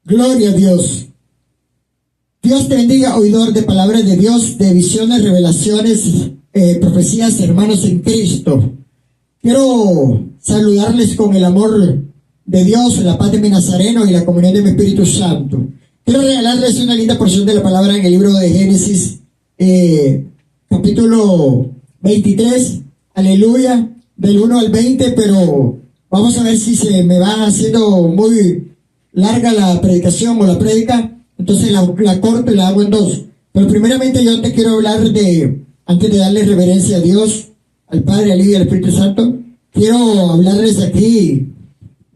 Gloria a Dios. Dios te bendiga, oidor de palabras de Dios, de visiones, revelaciones, profecías, hermanos en Cristo. Quiero saludarles con el amor de Dios, la paz de mi Nazareno y la comunión de mi Espíritu Santo. Quiero regalarles una linda porción de la palabra en el libro de Génesis, capítulo 23, aleluya, del 1 al 20, pero vamos a ver si se me va haciendo muy larga la predicación o la prédica. Entonces la corto y la hago en dos. Pero primeramente yo te quiero hablar antes de darle reverencia a Dios, al Padre, al Hijo y al Espíritu Santo, quiero hablarles aquí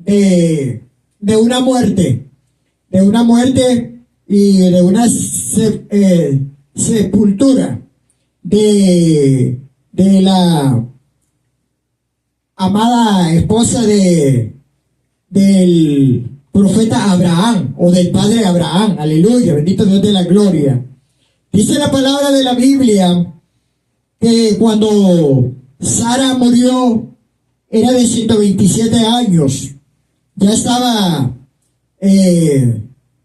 de una muerte y de una sepultura de la amada esposa del profeta Abraham, o del padre Abraham, aleluya, bendito Dios de la gloria. Dice la palabra de la Biblia que cuando Sara murió era de 127 años, ya estaba,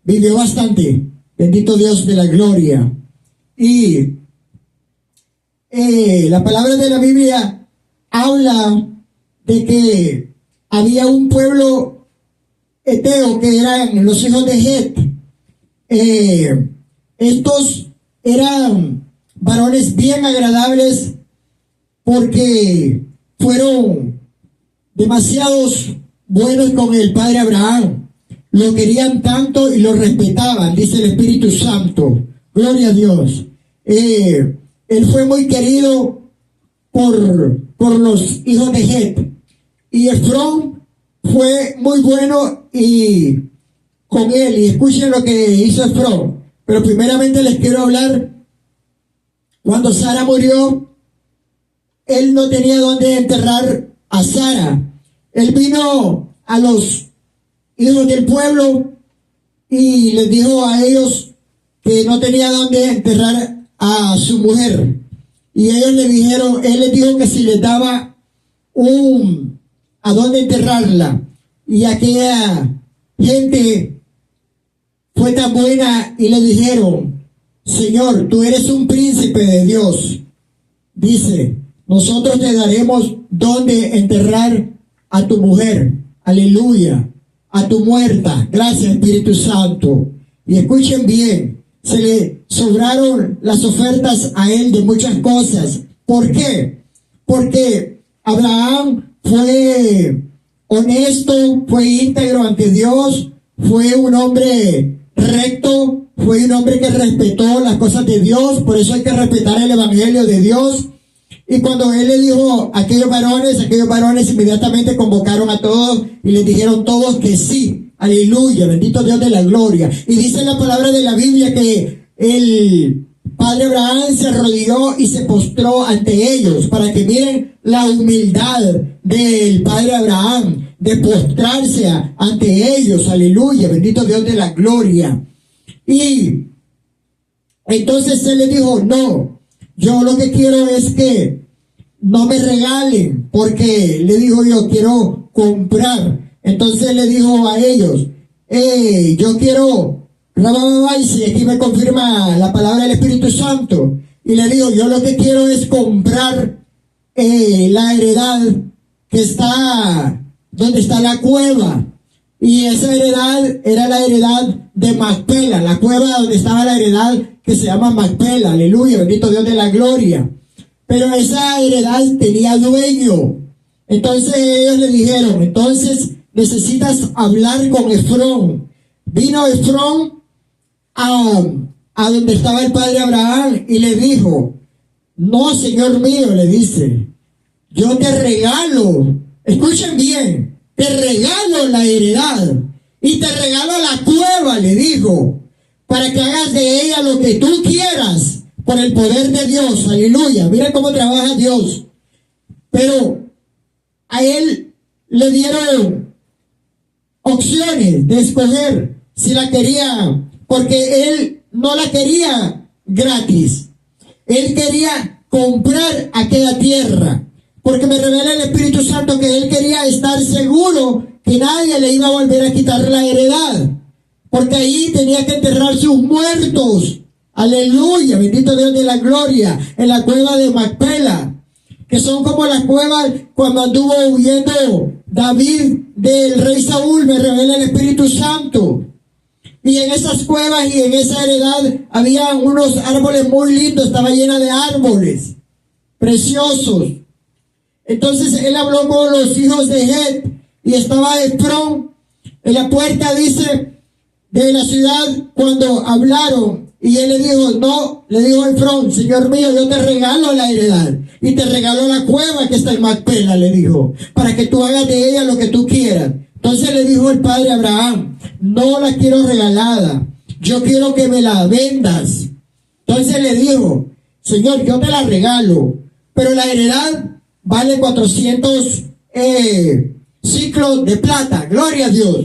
vivió bastante, bendito Dios de la gloria. Y la palabra de la Biblia habla de que había un pueblo eteo, que eran los hijos de Het. Estos eran varones bien agradables porque fueron demasiados buenos con el padre Abraham. Lo querían tanto y lo respetaban, dice el Espíritu Santo. Gloria a Dios. Él fue muy querido por los hijos de Het. Y Efrón fue muy bueno y con él, y escuchen lo que hizo Efrón. Pero primeramente les quiero hablar, cuando Sara murió, él no tenía dónde enterrar a Sara. Él vino a los hijos del pueblo y les dijo a ellos que no tenía dónde enterrar a su mujer. Y ellos le dijeron, él les dijo que si les daba a dónde enterrarla. Y aquella gente fue tan buena y le dijeron, Señor, tú eres un príncipe de Dios. Dice, nosotros te daremos dónde enterrar a tu mujer. Aleluya. A tu muerta. Gracias, Espíritu Santo. Y escuchen bien, se le sobraron las ofertas a él de muchas cosas. ¿Por qué? Porque Abraham fue honesto, fue íntegro ante Dios, fue un hombre recto, fue un hombre que respetó las cosas de Dios. Por eso hay que respetar el evangelio de Dios. Y cuando él le dijo a aquellos varones inmediatamente convocaron a todos y les dijeron todos que sí. Aleluya, bendito Dios de la gloria. Y dice la palabra de la Biblia que el padre Abraham se arrodilló y se postró ante ellos, para que miren la humildad del padre Abraham, de postrarse ante ellos. Aleluya, bendito Dios de la gloria. Y entonces él le dijo, no, yo lo que quiero es que no me regalen, porque le dijo, yo quiero comprar. Entonces le dijo a ellos, yo quiero, y aquí me confirma la palabra del Espíritu Santo, y le digo, yo lo que quiero es comprar la heredad que está donde está la cueva. Y esa heredad era la heredad de Macpela, la cueva donde estaba la heredad que se llama Macpela. Aleluya, bendito Dios de la gloria. Pero esa heredad tenía dueño. Entonces ellos le dijeron, entonces necesitas hablar con Efrón. Vino Efrón a donde estaba el padre Abraham y le dijo, no, señor mío, le dice, yo te regalo, escuchen bien, te regalo la heredad y te regalo la cueva, le dijo, para que hagas de ella lo que tú quieras por el poder de Dios. Aleluya, mira cómo trabaja Dios. Pero a él le dieron opciones de escoger si la quería, porque él no la quería gratis. Él quería comprar aquella tierra, porque me revela el Espíritu Santo que él quería estar seguro que nadie le iba a volver a quitar la heredad. porque ahí tenía que enterrar sus muertos. Aleluya, bendito Dios de la gloria, en la cueva de Macpela, que son como las cuevas cuando anduvo huyendo David del rey Saúl, me revela el Espíritu Santo. Y en esas cuevas y en esa heredad había unos árboles muy lindos, estaba llena de árboles preciosos. Entonces él habló con los hijos de Het y estaba Efrón en la puerta, dice, de la ciudad cuando hablaron. Y él le dijo, no, le dijo Efrón, Señor mío, yo te regalo la heredad y te regalo la cueva que está en Macpela, le dijo, para que tú hagas de ella lo que tú quieras. Entonces le dijo el padre Abraham, no la quiero regalada, yo quiero que me la vendas. Entonces le dijo, Señor, yo te la regalo, pero la heredad vale 400 ciclos de plata, gloria a Dios.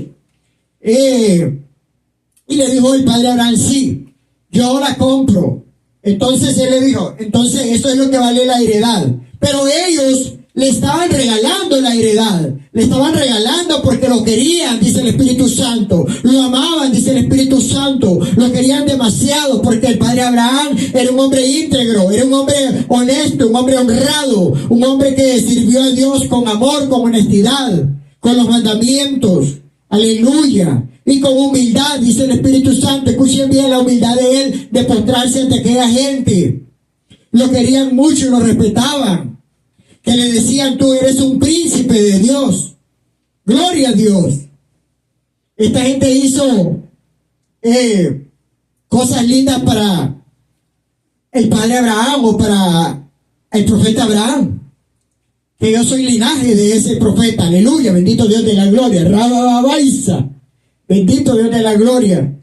Y le dijo el padre Abraham, sí, yo la compro. Entonces él le dijo, entonces eso es lo que vale la heredad. Pero ellos le estaban regalando la heredad, le estaban regalando porque lo querían, dice el Espíritu Santo, lo amaban, dice el Espíritu Santo, lo querían demasiado porque el padre Abraham era un hombre íntegro, era un hombre honesto, un hombre honrado, un hombre que sirvió a Dios con amor, con honestidad, con los mandamientos, aleluya, y con humildad, dice el Espíritu Santo. Escuchen bien la humildad de él, de postrarse ante aquella gente. Lo querían mucho y lo respetaban, que le decían, tú eres un príncipe de Dios, gloria a Dios. Esta gente hizo cosas lindas para el padre Abraham o para el profeta Abraham, que yo soy linaje de ese profeta, aleluya, bendito Dios de la gloria, Rababaisa, bendito Dios de la gloria,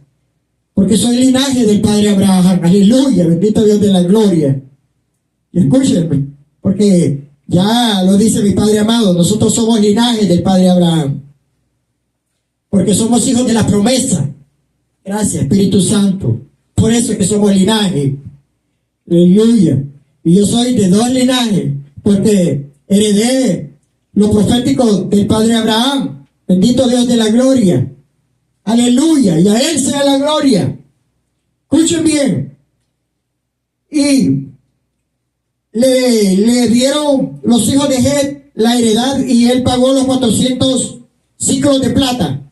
porque soy linaje del padre Abraham, aleluya, bendito Dios de la gloria. Y escúchenme, porque ya lo dice mi Padre amado, nosotros somos linaje del Padre Abraham, porque somos hijos de la promesa. Gracias, Espíritu Santo. Por eso es que somos linaje. Aleluya. Y yo soy de dos linajes, porque heredé lo profético del Padre Abraham. Bendito Dios de la gloria. Aleluya. Y a Él sea la gloria. Escuchen bien. Y le dieron los hijos de Het la heredad y él pagó los 400 ciclos de plata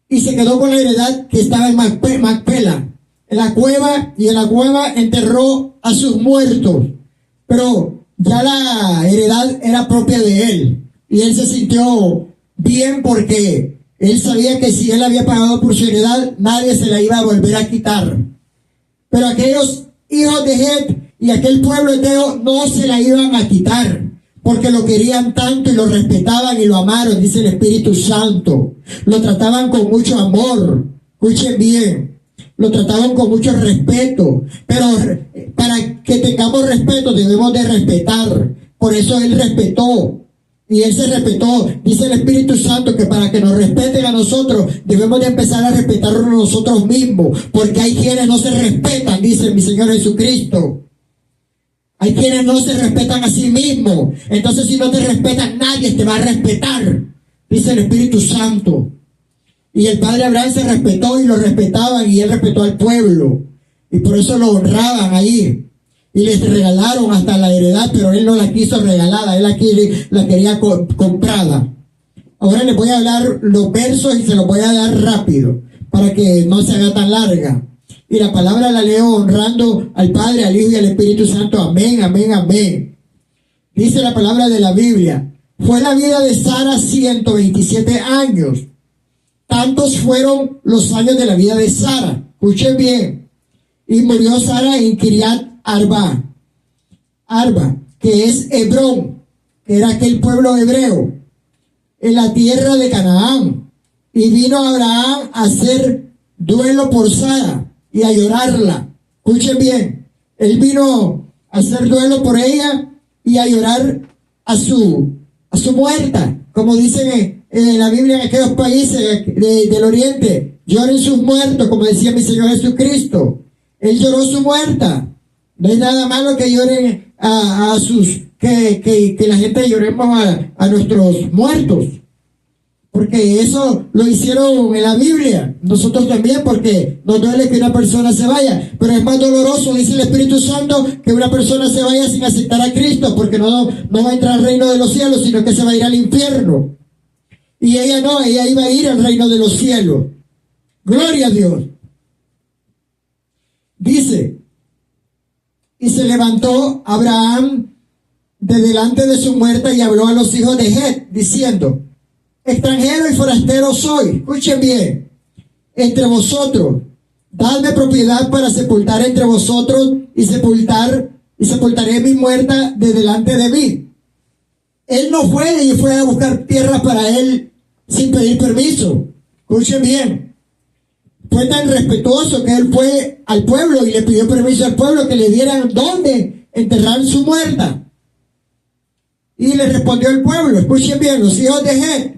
y se quedó con la heredad que estaba en Macpela, en la cueva, y en la cueva enterró a sus muertos, pero ya la heredad era propia de él y él se sintió bien porque él sabía que si él había pagado por su heredad nadie se la iba a volver a quitar. Pero aquellos hijos de Het y aquel pueblo entero no se la iban a quitar, porque lo querían tanto y lo respetaban y lo amaron, dice el Espíritu Santo. Lo trataban con mucho amor, escuchen bien, lo trataban con mucho respeto, pero para que tengamos respeto debemos de respetar. Por eso él respetó, y él se respetó. Dice el Espíritu Santo que para que nos respeten a nosotros, debemos de empezar a respetarnos nosotros mismos, porque hay quienes no se respetan, dice mi Señor Jesucristo. Hay quienes no se respetan a sí mismos. Entonces, si no te respetan, nadie te va a respetar, dice el Espíritu Santo. Y el padre Abraham se respetó y lo respetaban, y él respetó al pueblo. Y por eso lo honraban ahí. Y les regalaron hasta la heredad, pero él no la quiso regalada, él la quería comprada. Ahora les voy a hablar los versos y se los voy a dar rápido, para que no se haga tan larga. Y la palabra la leo honrando al Padre, al Hijo y al Espíritu Santo. Amén, amén, amén. Dice la palabra de la Biblia: fue la vida de Sara 127 años. Tantos fueron los años de la vida de Sara. Escuchen bien. Y murió Sara en Kiriat Arba, que es Hebrón, que era aquel pueblo hebreo, en la tierra de Canaán. Y vino Abraham a hacer duelo por Sara y a llorarla. Escuchen bien, él vino a hacer duelo por ella y a llorar a su muerta, como dicen en la Biblia en aquellos países del oriente, lloren sus muertos, como decía mi Señor Jesucristo. Él lloró su muerta. No hay nada malo que lloren que la gente lloremos a nuestros muertos. Porque eso lo hicieron en la Biblia. Nosotros también, porque nos duele que una persona se vaya. Pero es más doloroso, dice el Espíritu Santo, que una persona se vaya sin aceptar a Cristo, porque no va a entrar al reino de los cielos, sino que se va a ir al infierno. Y ella no, ella iba a ir al reino de los cielos. Gloria a Dios. Dice, y se levantó Abraham de delante de su muerta y habló a los hijos de Het, diciendo: extranjero y forastero soy, escuchen bien, entre vosotros, dadme propiedad para sepultar entre vosotros y sepultaré mi muerta de delante de mí. Él no fue y fue a buscar tierra para él sin pedir permiso. Escuchen bien. Fue tan respetuoso que él fue al pueblo y le pidió permiso al pueblo que le dieran dónde enterrar su muerta. Y le respondió el pueblo, escuchen bien, los hijos de Het.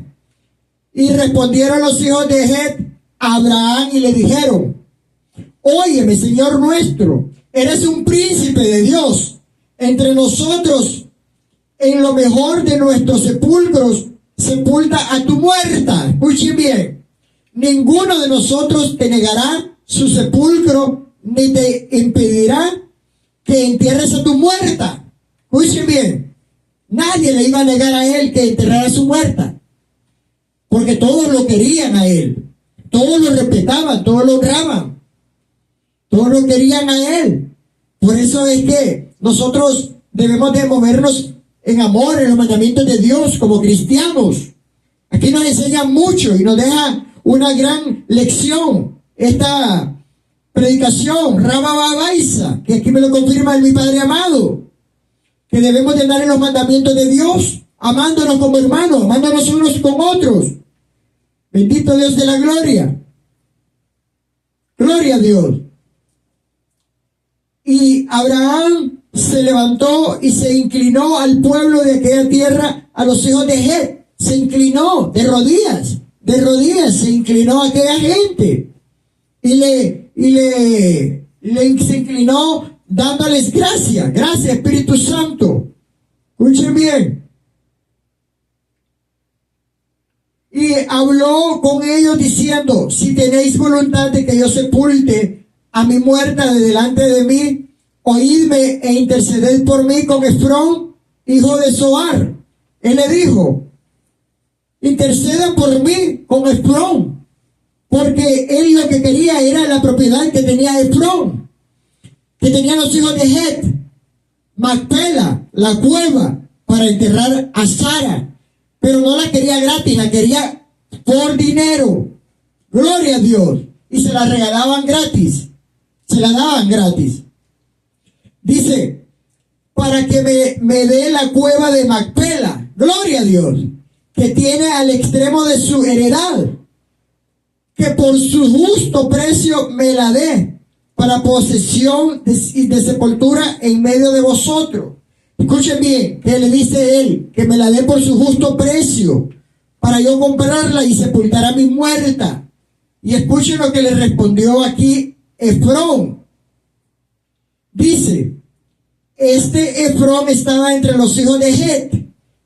Y respondieron los hijos de Het a Abraham y le dijeron: óyeme, Señor nuestro, eres un príncipe de Dios. Entre nosotros, en lo mejor de nuestros sepulcros, sepulta a tu muerta. Escuchen bien. Ninguno de nosotros te negará su sepulcro, ni te impedirá que entierres a tu muerta. Escuchen bien. Nadie le iba a negar a él que enterrara a su muerta, porque todos lo querían a él, todos lo respetaban, todos lo honraban, todos lo querían a él. Por eso es que nosotros debemos de movernos en amor, en los mandamientos de Dios como cristianos. Aquí nos enseña mucho y nos deja una gran lección esta predicación, Rabba Babaisa, que aquí me lo confirma mi Padre amado, que debemos de andar en los mandamientos de Dios, amándonos como hermanos, amándonos unos con otros. Bendito Dios de la gloria. Gloria a Dios. Y Abraham se levantó y se inclinó al pueblo de aquella tierra, a los hijos de Het. Se inclinó de rodillas se inclinó a aquella gente. Se inclinó dándoles gracias. Gracias, Espíritu Santo. Escuchen bien. Y habló con ellos diciendo: si tenéis voluntad de que yo sepulte a mi muerta de delante de mí, oídme e interceded por mí con Efrón, hijo de Zohar. Él le dijo: interceda por mí con Efrón, porque él lo que quería era la propiedad que tenía Efrón, que tenían los hijos de Het, Macpela, la cueva, para enterrar a Sara, pero no la quería gratis, la quería por dinero. Gloria a Dios. Y se la regalaban gratis, se la daban gratis. Dice: para que me dé la cueva de Macpela, gloria a Dios, que tiene al extremo de su heredad, que por su justo precio me la dé, para posesión de sepultura en medio de vosotros. Escuchen bien, que le dice él, que me la dé por su justo precio, para yo comprarla y sepultar a mi muerta. Y escuchen lo que le respondió aquí Efrón. Dice: este Efrón estaba entre los hijos de Het,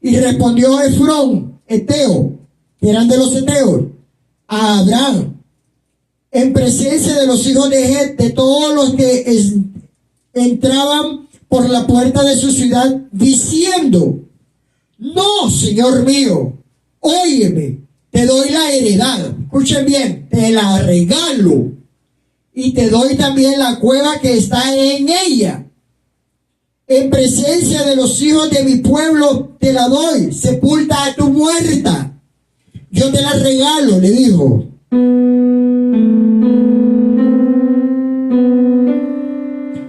y respondió Efrón, Eteo, que eran de los Eteos, a Abraham, en presencia de los hijos de Het, de todos los que entraban por la puerta de su ciudad, diciendo: no, Señor mío, óyeme, te doy la heredad. Escuchen bien, te la regalo, y te doy también la cueva que está en ella. En presencia de los hijos de mi pueblo te la doy, sepulta a tu muerta. Yo te la regalo, le dijo.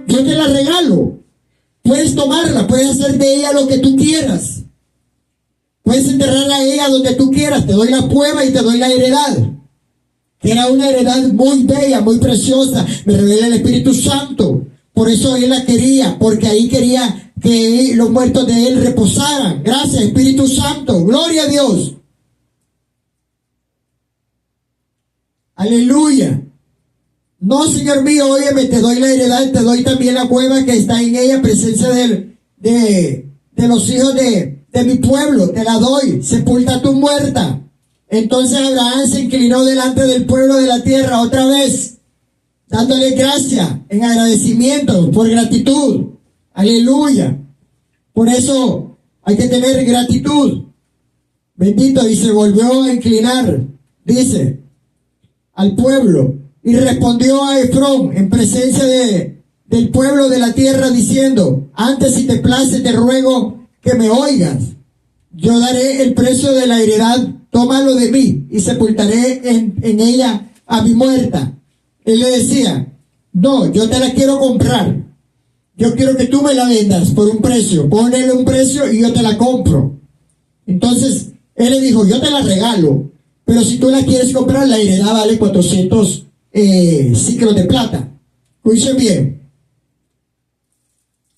Yo te la regalo. Puedes tomarla, puedes hacer de ella lo que tú quieras. Puedes enterrarla a ella donde tú quieras. Te doy la cueva y te doy la heredad. Que era una heredad muy bella, muy preciosa. Me revela el Espíritu Santo. Por eso él la quería, porque ahí quería que los muertos de él reposaran. Gracias, Espíritu Santo. Gloria a Dios. Aleluya. No, Señor mío, óyeme, te doy la heredad, te doy también la cueva que está en ella, presencia de los hijos de mi pueblo, te la doy, sepulta tu muerta. Entonces Abraham se inclinó delante del pueblo de la tierra otra vez, dándole gracia en agradecimiento, por gratitud. Aleluya. Por eso hay que tener gratitud. Bendito. Y se volvió a inclinar, dice, al pueblo. Y respondió a Efrón en presencia del pueblo de la tierra, diciendo: antes, si te place, te ruego que me oigas. Yo daré el precio de la heredad, tómalo de mí, y sepultaré en ella a mi muerta. Él le decía: no, yo te la quiero comprar. Yo quiero que tú me la vendas por un precio. Ponele un precio y yo te la compro. Entonces, él le dijo: yo te la regalo, pero si tú la quieres comprar, la heredad vale 400 ciclos de plata. Escuchen bien.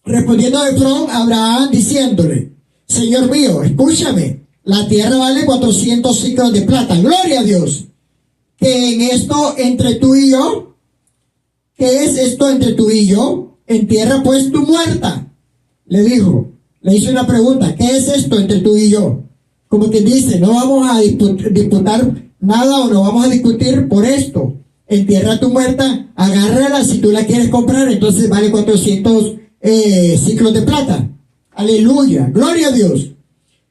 Respondiendo a Efrón, Abraham diciéndole: Señor mío, escúchame, la tierra vale 400 ciclos de plata. Gloria a Dios. Que en esto entre tú y yo, ¿qué es esto entre tú y yo? Entierra pues tu muerta. Le dijo, le hizo una pregunta: ¿qué es esto entre tú y yo? Como que dice, no vamos a disputar nada o no vamos a discutir por esto. Entierra tu muerta, agárrala, si tú la quieres comprar, entonces vale 400 ciclos de plata. Aleluya, gloria a Dios.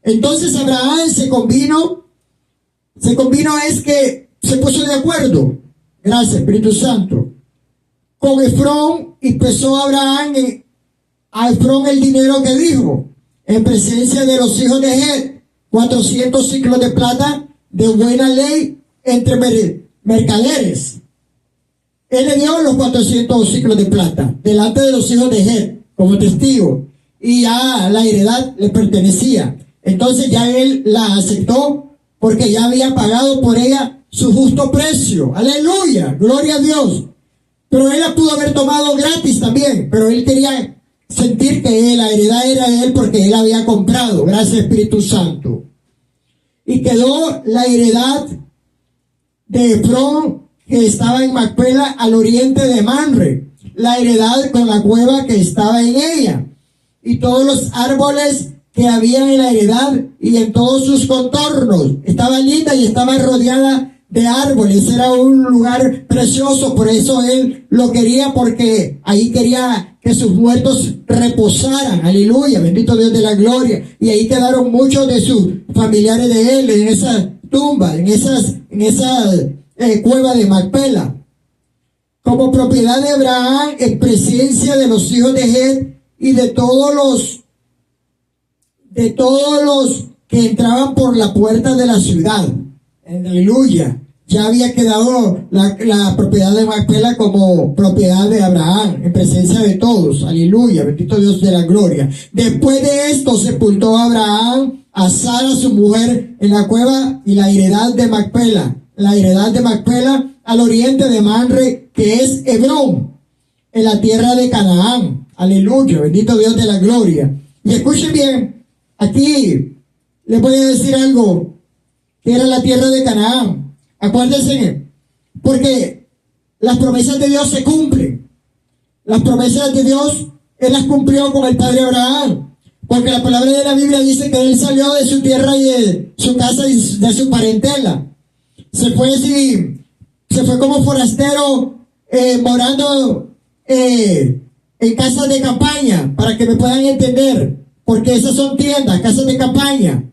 Entonces Abraham se convino es que se puso de acuerdo, gracias Espíritu Santo, con Efrón, y pesó a Efrón el dinero que dijo, en presencia de los hijos de Het, 400 ciclos de plata de buena ley entre mercaderes. Él le dio los 400 ciclos de plata delante de los hijos de Het como testigo, y ya la heredad le pertenecía. Entonces ya él la aceptó porque ya había pagado por ella su justo precio. Aleluya, gloria a Dios. Pero él la pudo haber tomado gratis también, pero él quería sentir que la heredad era de él porque él había comprado. Gracias Espíritu Santo. Y quedó la heredad de Efrón, que estaba en Macpela, al oriente de Mamre, la heredad con la cueva que estaba en ella, y todos los árboles que había en la heredad y en todos sus contornos. Estaba linda y estaba rodeada de árboles. Era un lugar precioso, por eso él lo quería, porque ahí quería que sus muertos reposaran. Aleluya, bendito Dios de la gloria. Y ahí quedaron muchos de sus familiares de él en esa tumba, en esa cueva de Macpela, como propiedad de Abraham, en presencia de los hijos de Het y de todos los que entraban por la puerta de la ciudad. Aleluya. Ya había quedado la propiedad de Macpela como propiedad de Abraham, en presencia de todos. Aleluya, bendito Dios de la gloria. Después de esto sepultó Abraham a Sara su mujer en la cueva, y la heredad de Macpela al oriente de Mamre, que es Hebrón, en la tierra de Canaán. Aleluya, bendito Dios de la gloria. Y escuchen bien, aquí les voy a decir algo, que era la tierra de Canaán. Acuérdense, porque las promesas de Dios se cumplen. Las promesas de Dios, Él las cumplió con el padre Abraham. Porque la palabra de la Biblia dice que Él salió de su tierra y de su casa y de su parentela. Se fue como forastero, morando en casas de campaña, para que me puedan entender. Porque esas son tiendas, casas de campaña.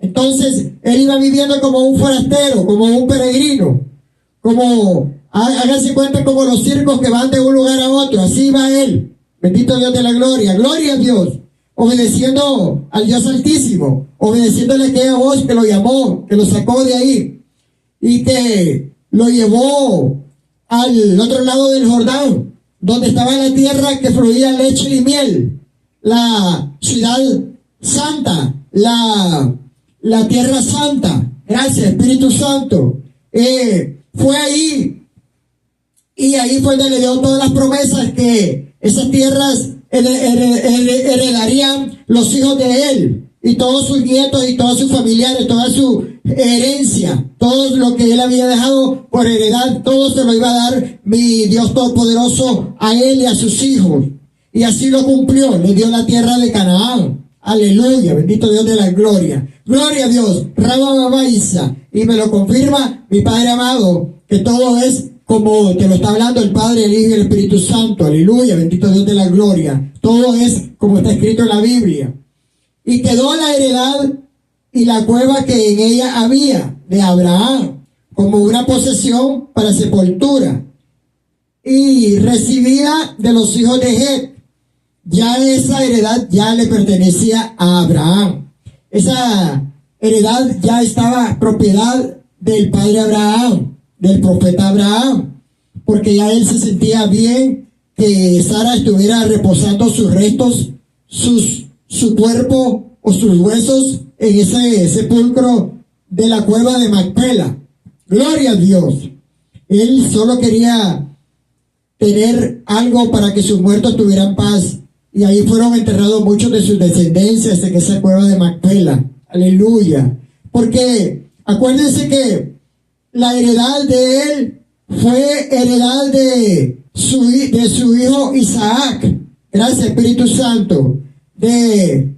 Entonces, él iba viviendo como un forastero, como un peregrino, háganse cuenta, como los circos que van de un lugar a otro. Así va él, bendito Dios de la gloria, gloria a Dios, obedeciendo al Dios Altísimo, obedeciéndole a aquella voz que lo llamó, que lo sacó de ahí, y que lo llevó al otro lado del Jordán, donde estaba la tierra que fluía leche y miel, la ciudad santa, la tierra santa. Gracias Espíritu Santo. Fue ahí, y ahí fue donde le dio todas las promesas, que esas tierras heredarían los hijos de él, y todos sus nietos y todos sus familiares, toda su herencia, todo lo que él había dejado por heredad, todo se lo iba a dar mi Dios Todopoderoso a él y a sus hijos. Y así lo cumplió, le dio la tierra de Canaán. Aleluya, bendito Dios de la gloria. Gloria a Dios. Rabababaiza. Y me lo confirma mi Padre amado, que todo es como te lo está hablando el Padre, el Hijo y el Espíritu Santo. Aleluya. Bendito Dios de la gloria. Todo es como está escrito en la Biblia. Y quedó la heredad y la cueva que en ella había de Abraham, como una posesión para sepultura, y recibida de los hijos de Het. Ya esa heredad ya le pertenecía a Abraham. Esa heredad ya estaba propiedad del padre Abraham, del profeta Abraham, porque ya él se sentía bien que Sara estuviera reposando sus restos, su cuerpo o sus huesos en ese sepulcro de la cueva de Macpela. Gloria a Dios. Él solo quería tener algo para que sus muertos tuvieran paz. Y ahí fueron enterrados muchos de sus descendencias en esa cueva de Macpela. Aleluya. Porque acuérdense que la heredad de él fue heredad de su hijo Isaac. Gracias, Espíritu Santo. De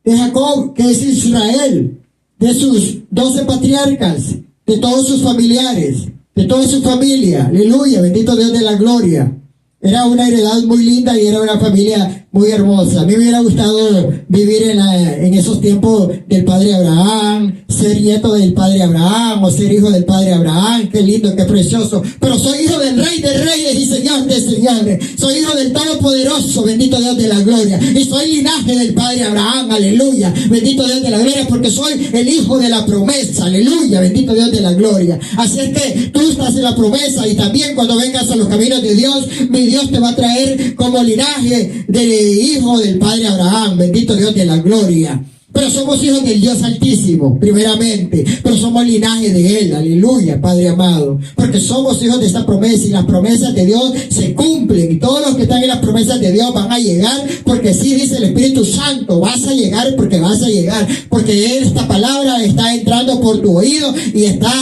Jacob, que es Israel. De sus 12 patriarcas. De todos sus familiares. De toda su familia. Aleluya. Bendito Dios de la gloria. Era una heredad muy linda y era una familia muy hermosa. A mí me hubiera gustado vivir en esos tiempos del padre Abraham, ser nieto del padre Abraham o ser hijo del padre Abraham. Qué lindo, qué precioso. Pero soy hijo del Rey de Reyes y Señor de Señores. Soy hijo del Todopoderoso, bendito Dios de la gloria. Y soy linaje del padre Abraham, aleluya. Bendito Dios de la gloria, porque soy el hijo de la promesa, aleluya. Bendito Dios de la gloria. Así es que tú estás en la promesa y también cuando vengas a los caminos de Dios, mi Dios te va a traer como linaje de hijo del padre Abraham, bendito Dios de la gloria. Pero somos hijos del Dios Altísimo, primeramente, pero somos linaje de Él, aleluya, Padre amado, porque somos hijos de esta promesa y las promesas de Dios se cumplen y todos los que están en las promesas de Dios van a llegar, porque sí dice el Espíritu Santo, vas a llegar porque vas a llegar, porque esta palabra está entrando por tu oído y está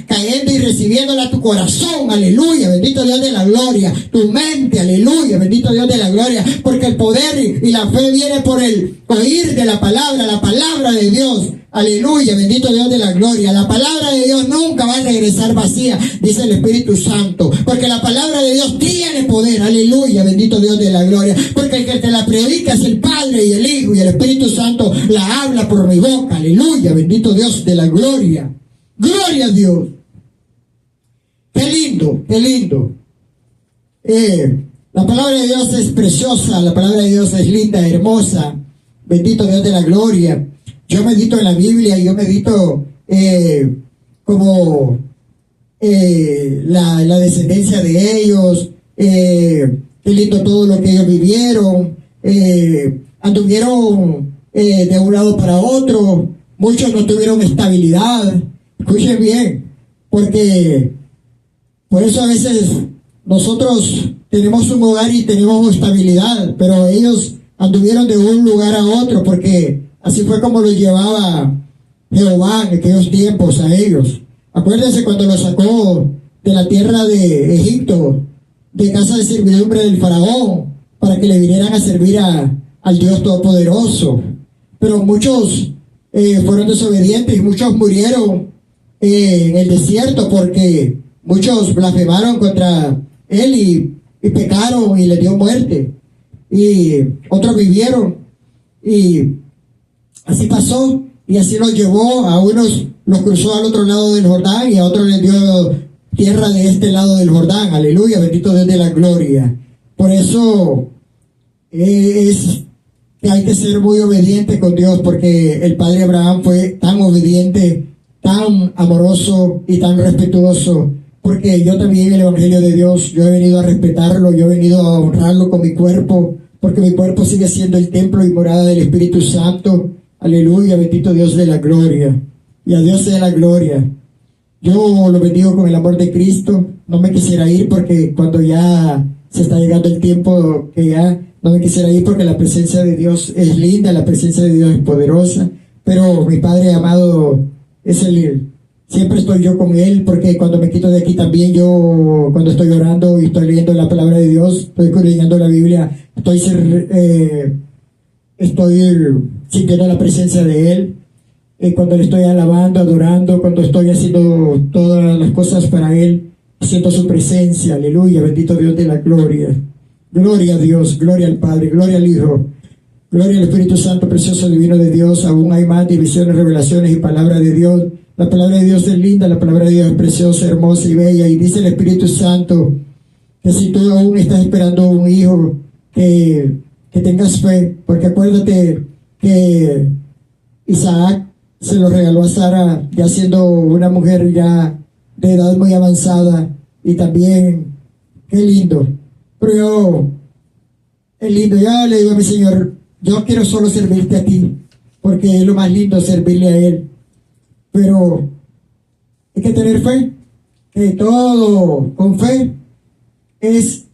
cayendo y recibiéndola a tu corazón, aleluya, bendito Dios de la gloria, tu mente, aleluya, bendito Dios de la gloria, porque el poder y la fe viene por el oír de la palabra de Dios, aleluya, bendito Dios de la gloria. La palabra de Dios nunca va a regresar vacía, dice el Espíritu Santo, porque la palabra de Dios tiene poder, aleluya, bendito Dios de la gloria, porque el que te la predica es el Padre y el Hijo y el Espíritu Santo la habla por mi boca, aleluya, bendito Dios de la gloria. Gloria a Dios. Qué lindo, qué lindo. La palabra de Dios es preciosa, la palabra de Dios es linda, hermosa. Bendito Dios de la gloria. Yo medito en la Biblia y yo medito como la descendencia de ellos. Qué lindo todo lo que ellos vivieron. Anduvieron de un lado para otro. Muchos no tuvieron estabilidad. Escuchen bien, porque por eso a veces nosotros tenemos un hogar y tenemos estabilidad, pero ellos anduvieron de un lugar a otro, porque así fue como los llevaba Jehová en aquellos tiempos a ellos. Acuérdense cuando los sacó de la tierra de Egipto, de casa de servidumbre del faraón, para que le vinieran a servir al Dios Todopoderoso. Pero muchos fueron desobedientes y muchos murieron en el desierto, porque muchos blasfemaron contra él y pecaron y le dio muerte. Y otros vivieron y así pasó y así los llevó. A unos los cruzó al otro lado del Jordán y a otros les dio tierra de este lado del Jordán, aleluya, bendito Dios de la gloria. Por eso es que hay que ser muy obediente con Dios, porque el padre Abraham fue tan obediente, tan amoroso y tan respetuoso, porque yo también en el Evangelio de Dios, yo he venido a respetarlo, yo he venido a honrarlo con mi cuerpo, porque mi cuerpo sigue siendo el templo y morada del Espíritu Santo. Aleluya, bendito Dios de la gloria. Y a Dios sea la gloria. Yo lo bendigo con el amor de Cristo. No me quisiera ir, porque cuando ya se está llegando el tiempo que ya no me quisiera ir, porque la presencia de Dios es linda, la presencia de Dios es poderosa. Pero mi Padre amado es siempre estoy yo con Él, porque cuando me quito de aquí también yo, cuando estoy orando y estoy leyendo la palabra de Dios, estoy leyendo la Biblia, estoy sintiendo la presencia de Él. cuando le estoy alabando, adorando, cuando estoy haciendo todas las cosas para Él, siento su presencia, aleluya, bendito Dios de la gloria. Gloria a Dios, gloria al Padre, gloria al Hijo, gloria al Espíritu Santo, precioso divino de Dios. Aún hay más divisiones, revelaciones y palabra de Dios. La palabra de Dios es linda, la palabra de Dios es preciosa, hermosa y bella. Y dice el Espíritu Santo que si tú aún estás esperando un hijo, que tengas fe, porque acuérdate que Isaac se lo regaló a Sara ya siendo una mujer ya de edad muy avanzada. Y también, qué lindo. Pero es lindo, ya le digo a mi Señor, yo quiero solo servirte a ti, porque es lo más lindo servirle a Él. Pero hay que tener fe, que todo con fe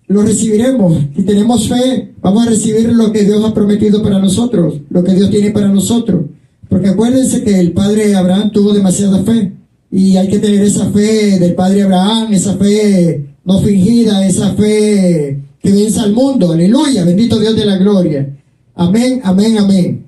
lo recibiremos. Si tenemos fe, vamos a recibir lo que Dios ha prometido para nosotros, lo que Dios tiene para nosotros. Porque acuérdense que el padre Abraham tuvo demasiada fe, y hay que tener esa fe del padre Abraham, esa fe no fingida, esa fe que vence al mundo. Aleluya, bendito Dios de la gloria. Amén, amén, amén.